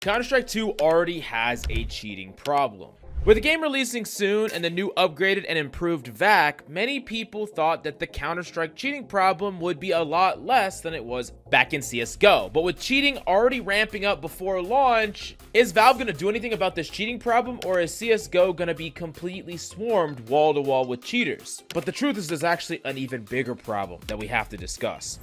Counter-Strike 2 already has a cheating problem. With the game releasing soon and the new upgraded and improved VAC, many people thought that the Counter-Strike cheating problem would be a lot less than it was back in CSGO. But with cheating already ramping up before launch, is Valve going to do anything about this cheating problem, or is CSGO going to be completely swarmed wall to wall with cheaters? But the truth is there's actually an even bigger problem that we have to discuss.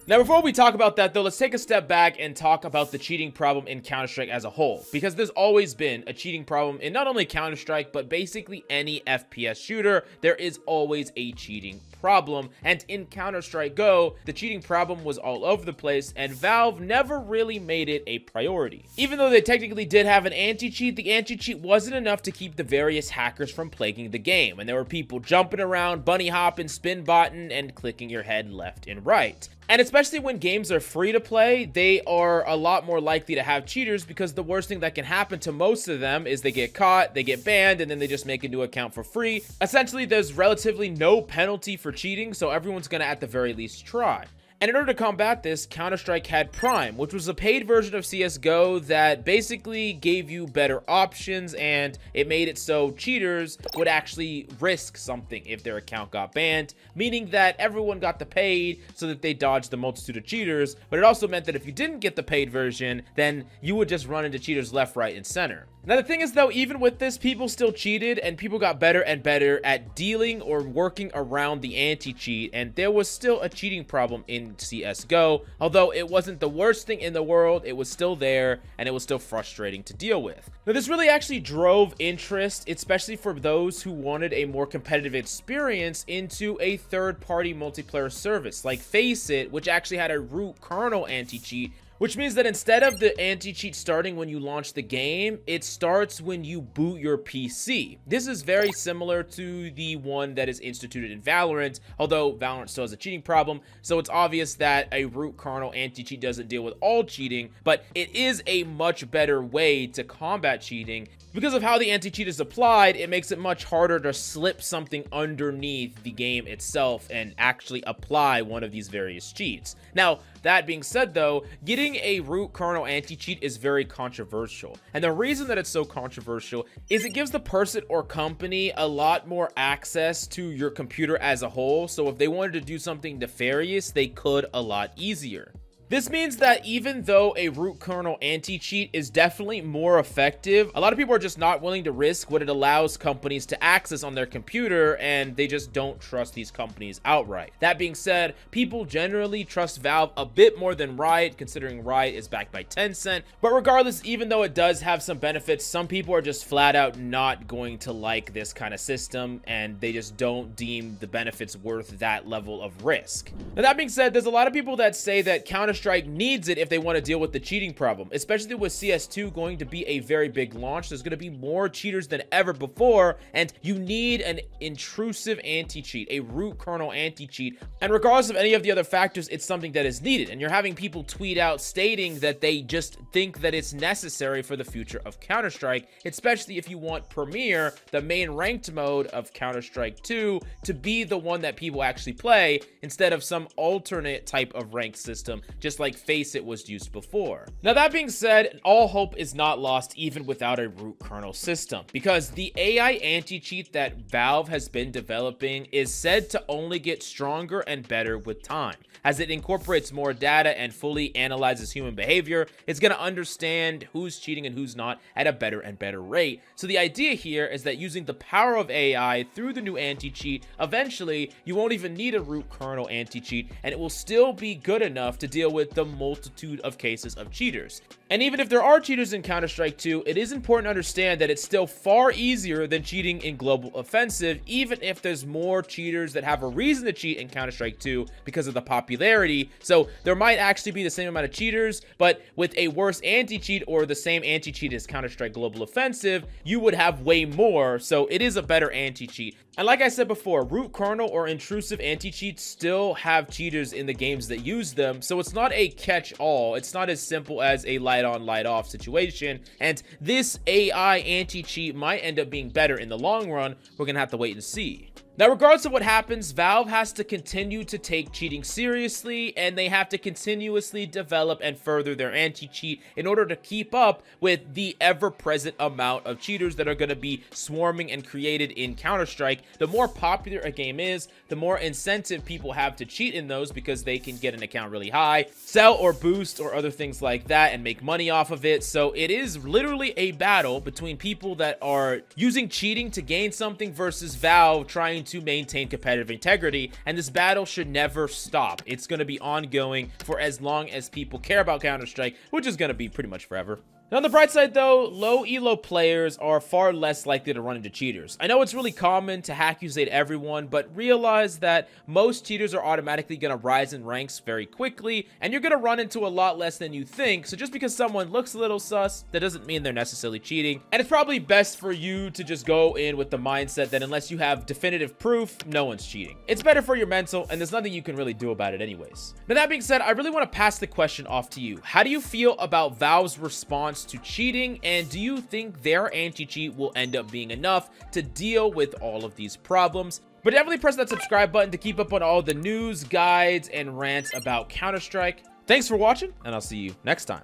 Now, before we talk about that, though, let's take a step back and talk about the cheating problem in Counter-Strike as a whole, because there's always been a cheating problem in not only Counter-Strike, but basically any FPS shooter. There is always a cheating problem, and in Counter-Strike Go, the cheating problem was all over the place, and Valve never really made it a priority. Even though they technically did have an anti-cheat, the anti-cheat wasn't enough to keep the various hackers from plaguing the game, and there were people jumping around, bunny hopping, spin botting, and clicking your head left and right. And especially when games are free to play, they are a lot more likely to have cheaters, because the worst thing that can happen to most of them is they get caught, they get banned, and then they just make a new account for free. Essentially, there's relatively no penalty for cheating, so everyone's gonna at the very least try. And in order to combat this, Counter-Strike had Prime, which was a paid version of CSGO that basically gave you better options, and it made it so cheaters would actually risk something if their account got banned, meaning that everyone got the paid so that they dodged the multitude of cheaters. But it also meant that if you didn't get the paid version, then you would just run into cheaters left, right, and center. Now, the thing is, though, even with this, people still cheated, and people got better and better at dealing or working around the anti-cheat, and there was still a cheating problem in CSGO. Although it wasn't the worst thing in the world, it was still there, and it was still frustrating to deal with. Now, this really actually drove interest, especially for those who wanted a more competitive experience, into a third-party multiplayer service like FACEIT, which actually had a root kernel anti-cheat, which means that instead of the anti-cheat starting when you launch the game, it starts when you boot your PC. This is very similar to the one that is instituted in Valorant, although Valorant still has a cheating problem, so it's obvious that a root kernel anti-cheat doesn't deal with all cheating, but it is a much better way to combat cheating. Because of how the anti-cheat is applied, it makes it much harder to slip something underneath the game itself and actually apply one of these various cheats. Now, that being said, though, getting a root kernel anti-cheat is very controversial. And the reason that it's so controversial is it gives the person or company a lot more access to your computer as a whole. So if they wanted to do something nefarious, they could a lot easier. This means that even though a root kernel anti-cheat is definitely more effective, a lot of people are just not willing to risk what it allows companies to access on their computer, and they just don't trust these companies outright. That being said, people generally trust Valve a bit more than Riot, considering Riot is backed by Tencent. But regardless, even though it does have some benefits, some people are just flat out not going to like this kind of system, and they just don't deem the benefits worth that level of risk. Now, that being said, there's a lot of people that say that Counter-Strike needs it if they want to deal with the cheating problem, especially with CS2 going to be a very big launch. There's going to be more cheaters than ever before, and you need an intrusive anti-cheat, a root kernel anti-cheat. And regardless of any of the other factors, it's something that is needed. And you're having people tweet out stating that they just think that it's necessary for the future of Counter-Strike, especially if you want Premier, the main ranked mode of Counter-Strike 2, to be the one that people actually play instead of some alternate type of ranked system, just like FACEIT was used before. Now, that being said, all hope is not lost even without a root kernel system, because the AI anti-cheat that Valve has been developing is said to only get stronger and better with time. As it incorporates more data and fully analyzes human behavior, it's going to understand who's cheating and who's not at a better and better rate. So the idea here is that using the power of AI through the new anti-cheat, eventually you won't even need a root kernel anti-cheat, and it will still be good enough to deal with the multitude of cases of cheaters. And even if there are cheaters in Counter-Strike 2, it is important to understand that it's still far easier than cheating in Global Offensive, even if there's more cheaters that have a reason to cheat in Counter-Strike 2 because of the popularity. So there might actually be the same amount of cheaters, but with a worse anti-cheat or the same anti-cheat as Counter-Strike Global Offensive, you would have way more, so it is a better anti-cheat. And like I said before, root kernel or intrusive anti-cheats still have cheaters in the games that use them, so it's not a catch-all. It's not as simple as a light on, light off situation, and this AI anti-cheat might end up being better in the long run. We're gonna have to wait and see. Now, regardless of what happens, Valve has to continue to take cheating seriously, and they have to continuously develop and further their anti-cheat in order to keep up with the ever-present amount of cheaters that are going to be swarming and created in Counter-Strike. The more popular a game is, the more incentive people have to cheat in those because they can get an account really high, sell or boost or other things like that, and make money off of it. So it is literally a battle between people that are using cheating to gain something versus Valve trying to maintain competitive integrity, and this battle should never stop. It's going to be ongoing for as long as people care about Counter-Strike, which is going to be pretty much forever. Now, on the bright side, though, low elo players are far less likely to run into cheaters. I know it's really common to accusate everyone, but realize that most cheaters are automatically going to rise in ranks very quickly, and you're going to run into a lot less than you think. So just because someone looks a little sus, that doesn't mean they're necessarily cheating. And it's probably best for you to just go in with the mindset that unless you have definitive proof, no one's cheating. It's better for your mental, and there's nothing you can really do about it anyways. Now, that being said, I really want to pass the question off to you. How do you feel about Valve's response to cheating, and do you think their anti-cheat will end up being enough to deal with all of these problems? But definitely press that subscribe button to keep up on all the news, guides, and rants about Counter-Strike. Thanks for watching, and I'll see you next time.